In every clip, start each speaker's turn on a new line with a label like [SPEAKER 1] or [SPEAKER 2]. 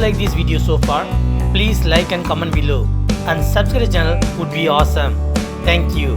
[SPEAKER 1] like this video so far, please like and comment below. And subscribe to the channel would be awesome. Thank you.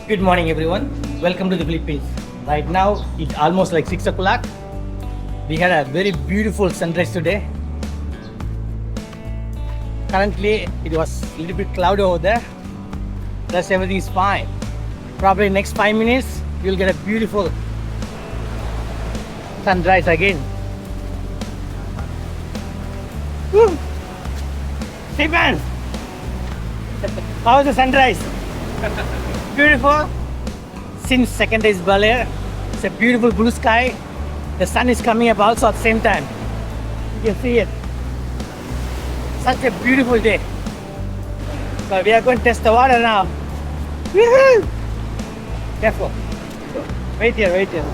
[SPEAKER 1] Good morning everyone. Welcome to the Philippines. Right now it's almost like 6 o'clock. We had a very beautiful sunrise today. Currently it was a little bit cloudy over there. Thus everything is fine. Probably next 5 minutes you'll get a beautiful sunrise again. Woo! Stephen! How was the sunrise? Beautiful. Since second day is Baler, it's a beautiful blue sky. The sun is coming up also at the same time. You can see it. Such a beautiful day. So we are going to test the water now. Woohoo! Careful. Wait here, wait here.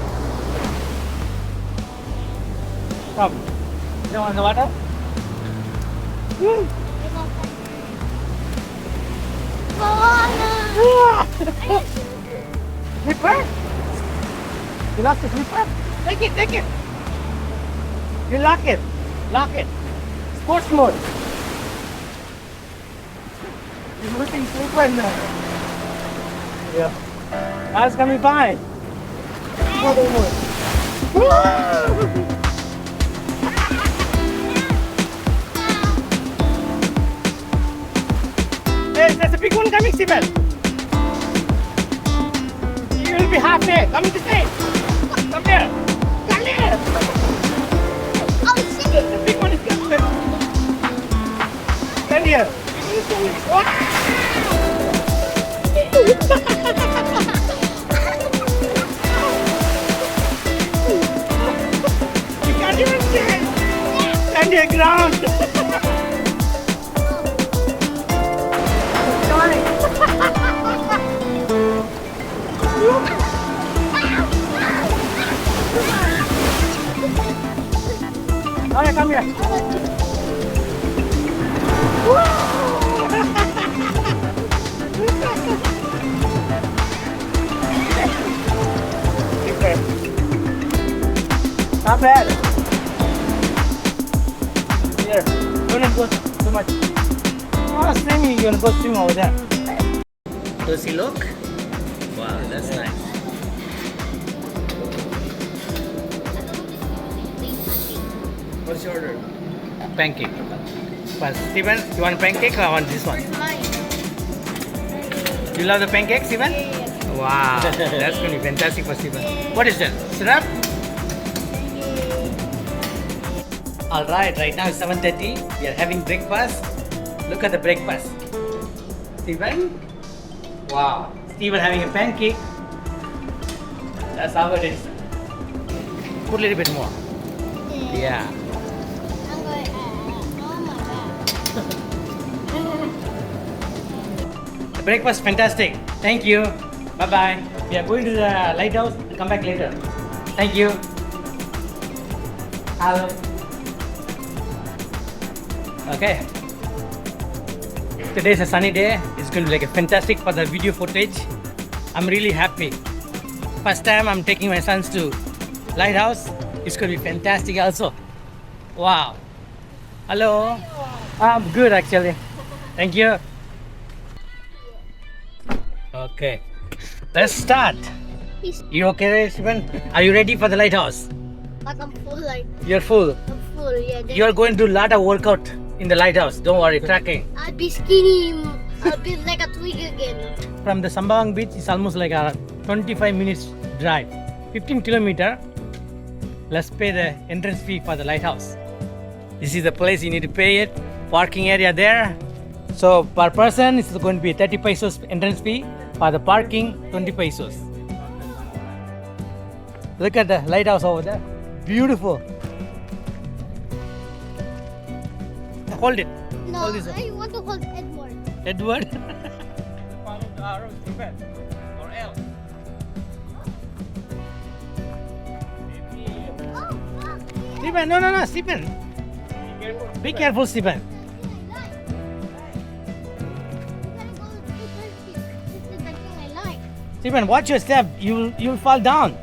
[SPEAKER 1] Come. You don't want the water? Woo! Slipper? You lost the slipper? Take it, take it. You lock it. Lock it. Sports mode. You're losing slipper now. Yeah. That's gonna be fine. Sports mode. Hey, there's a big one coming, Stephen. You will be happy. Come to say. Come here. Come here.
[SPEAKER 2] Oh shit!
[SPEAKER 1] The big one is coming. Stand here. You can't even stand. Stand your ground. Oh yeah, come here. Not bad. Here, don't go too much. Oh, swimming, you're gonna go swim over there. Does he look? Wow, that's nice. What's your order? Pancake. But Steven, you want pancake or I want this one? You love the pancake, Steven? Wow, that's going to be fantastic for Steven. What is that? Syrup? Alright, right now it's 7:30. We are having breakfast. Look at the breakfast. Steven? Wow. Steven having a pancake. That's how it is. Put a little bit more. Yeah.
[SPEAKER 2] I'm going. Oh my god.
[SPEAKER 1] The breakfast fantastic. Thank you. Bye bye. We are going to the lighthouse. We'll come back later. Thank you. Hello. Okay. Today is a sunny day. It's going to be like a fantastic for the video footage. I'm really happy. First time I'm taking my sons to lighthouse. It's going to be fantastic also. Wow. Hello. I'm good actually. Thank you. Okay. Let's start. You okay, Stephen? Are you ready for the lighthouse?
[SPEAKER 2] But I'm full, like,
[SPEAKER 1] You're full.
[SPEAKER 2] I'm full, yeah.
[SPEAKER 1] You're going to do a lot of workout in the lighthouse. Don't worry, tracking.
[SPEAKER 2] I'll be skinny. I'll be like a twig again.
[SPEAKER 1] From the Sabang beach, it's almost like a 25 minutes drive. 15 kilometer. Let's pay the entrance fee for the lighthouse. This is the place you need to pay it. Parking area there. So per person, it's going to be 30 pesos entrance fee. For the parking, 20 pesos. Look at the lighthouse over there. Beautiful. Hold it.
[SPEAKER 2] No,
[SPEAKER 1] Hold this up.
[SPEAKER 2] I want to hold Edward.
[SPEAKER 1] Edward. Follow the arrow, Stephen. Or else.
[SPEAKER 2] Oh, fuck.
[SPEAKER 1] Stephen, no, Stephen. Be careful, Stephen.
[SPEAKER 2] You gotta go to the
[SPEAKER 1] Stephen, watch your step. You'll fall down.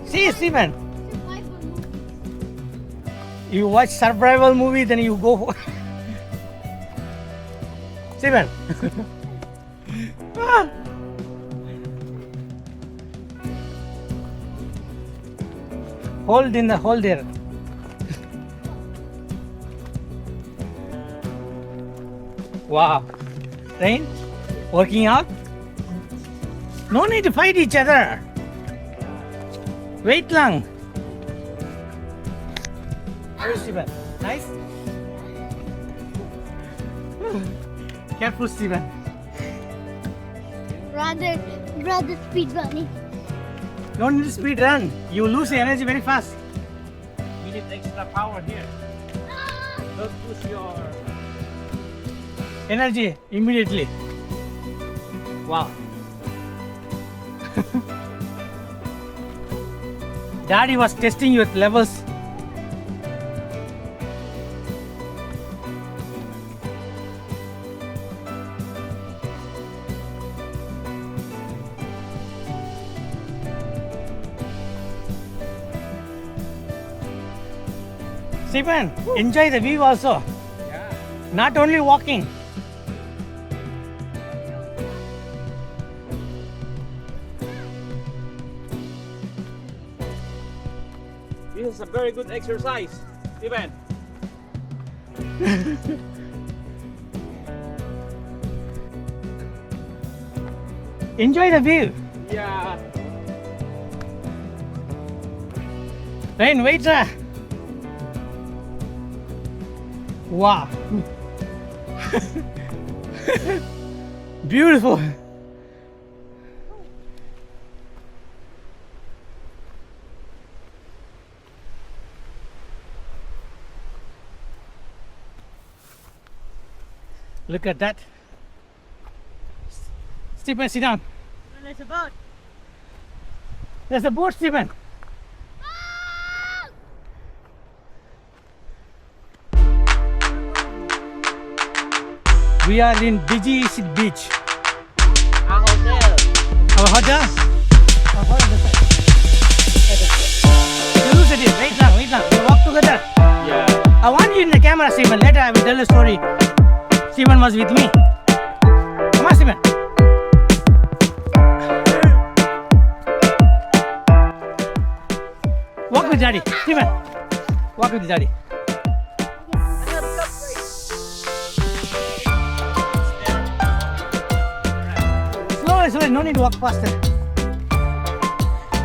[SPEAKER 1] See, Stephen. You watch survival movie, then you go. Stephen. Ah. Hold there. Wow. Rain? Working out? No need to fight each other. Wait lang. How is Stephen? Nice? Careful, Stephen.
[SPEAKER 2] Rather speed running.
[SPEAKER 1] Don't need to speed run. You lose the energy very fast. You need extra power here. Don't push your energy immediately. Wow. Daddy was testing your levels. Stephen, enjoy the view also.
[SPEAKER 3] Yeah.
[SPEAKER 1] Not only walking.
[SPEAKER 3] This is a very good exercise, Stephen.
[SPEAKER 1] Enjoy the view.
[SPEAKER 3] Yeah.
[SPEAKER 1] Rain, wait, sir. Wow. Beautiful. Look at that. Stephen, sit down.
[SPEAKER 2] There's a boat.
[SPEAKER 1] There's a boat, Stephen. We are in Busy Beach.
[SPEAKER 3] Our hotel.
[SPEAKER 1] Our hotel? Our hotel is this side. You look at it. Wait now. We walk together.
[SPEAKER 3] Yeah.
[SPEAKER 1] I want you in the camera, Stephen. Later I will tell a story. Stephen was with me. Come on, Stephen. Walk with Daddy. Stephen, walk with Daddy. Slowly, no need to walk faster.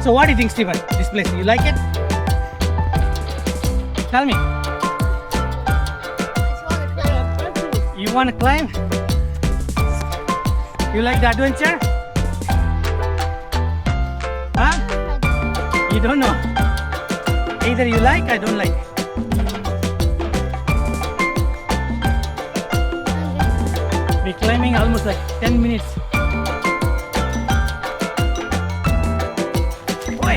[SPEAKER 1] So what do you think, Stephen? This place, you like it? Tell me. You want to climb? You like the adventure? Huh? You don't know. Either you like, I don't like. We're climbing almost like 10 minutes. Oi.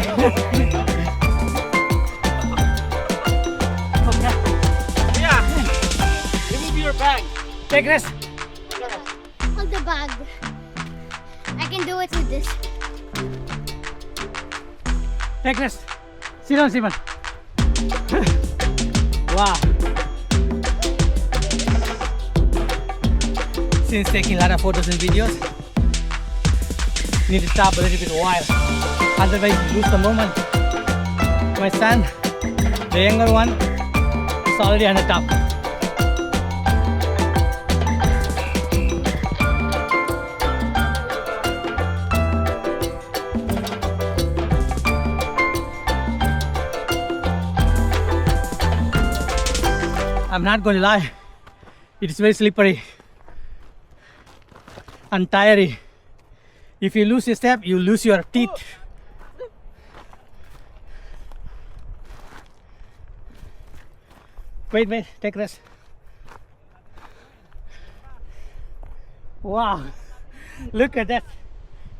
[SPEAKER 3] Yeah. Remove your bag.
[SPEAKER 1] Take rest.
[SPEAKER 2] Hold the bag. I can do it with this.
[SPEAKER 1] Take rest. Sit down, Stephen. Wow. Since taking a lot of photos and videos, need to stop a little bit while. Otherwise, you lose the moment. My son, the younger one, is already on the top. I'm not going to lie, it is very slippery and tiring. If you lose a step, you lose your teeth. Wait, take rest. Wow, look at that.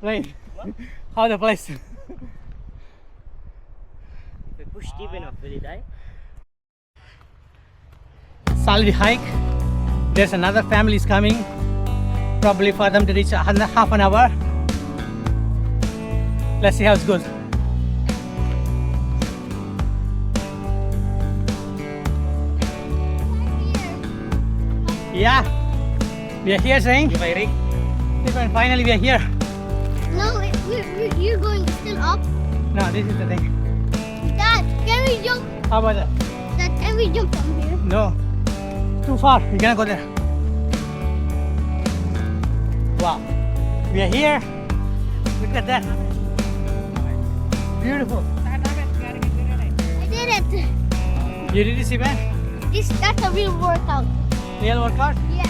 [SPEAKER 1] Right, how the place.
[SPEAKER 3] If we push Stephen off, will he die?
[SPEAKER 1] Solid hike. There's another family is coming. Probably for them to reach half an hour. Let's see how it goes. Yeah, we are here, saying.
[SPEAKER 3] You Eric?
[SPEAKER 1] And finally, we are here.
[SPEAKER 2] No, you're going still up.
[SPEAKER 1] No, this is the thing.
[SPEAKER 2] Dad, can we jump?
[SPEAKER 1] How about that?
[SPEAKER 2] Dad, can we jump from here?
[SPEAKER 1] No, too far. We cannot go there. Wow, we are here. Look at that. Beautiful.
[SPEAKER 2] I did it.
[SPEAKER 1] You did it, man?
[SPEAKER 2] That's a real workout.
[SPEAKER 1] Real workout?
[SPEAKER 2] Yeah.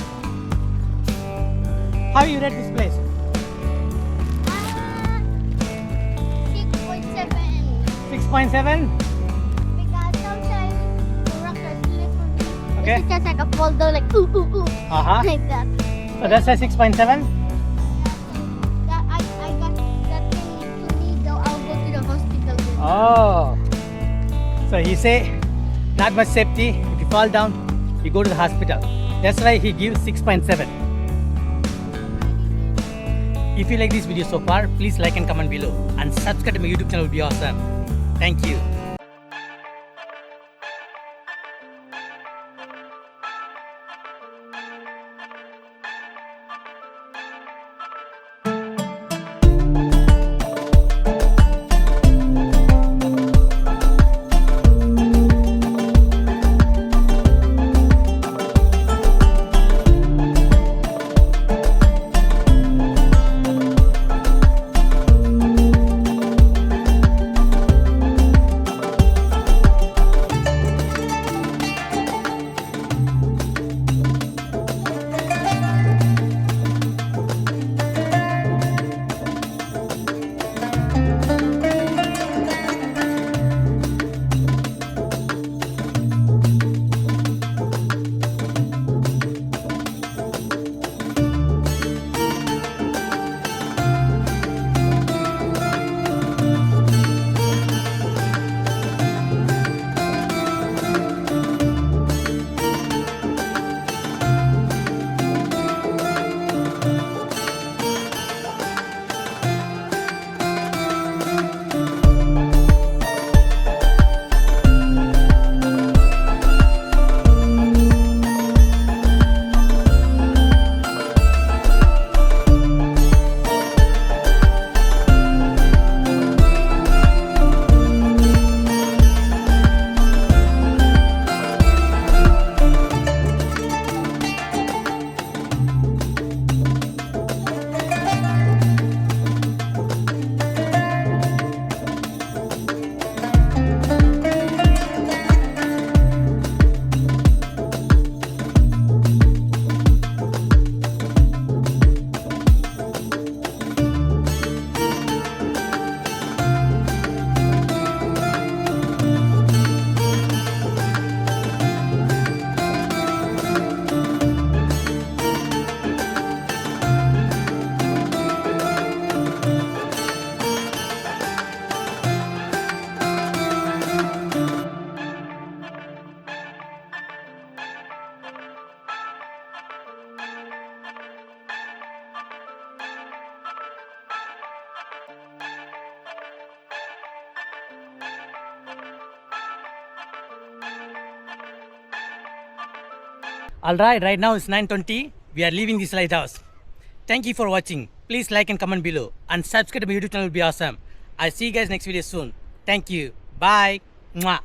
[SPEAKER 1] How you rate this place?
[SPEAKER 2] 6.7.
[SPEAKER 1] 6.7?
[SPEAKER 2] Because sometimes the rocks are slippery.
[SPEAKER 1] Okay.
[SPEAKER 2] It's just like a fall down, like ooh, ooh, ooh.
[SPEAKER 1] Uh-huh.
[SPEAKER 2] Like that.
[SPEAKER 1] So that's a 6.7?
[SPEAKER 2] That I got that thing to me, though I'll go to the hospital.
[SPEAKER 1] Oh. So he say, not much safety. If you fall down, you go to the hospital. That's why he gives 6.7. If you like this video so far, please like and comment below. And subscribe to my YouTube channel, will be awesome. Thank you. Alright, right now it's 9:20. We are leaving this lighthouse. Thank you for watching. Please like and comment below. And subscribe to my YouTube channel, will be awesome. I'll see you guys next video soon. Thank you. Bye. Mwah.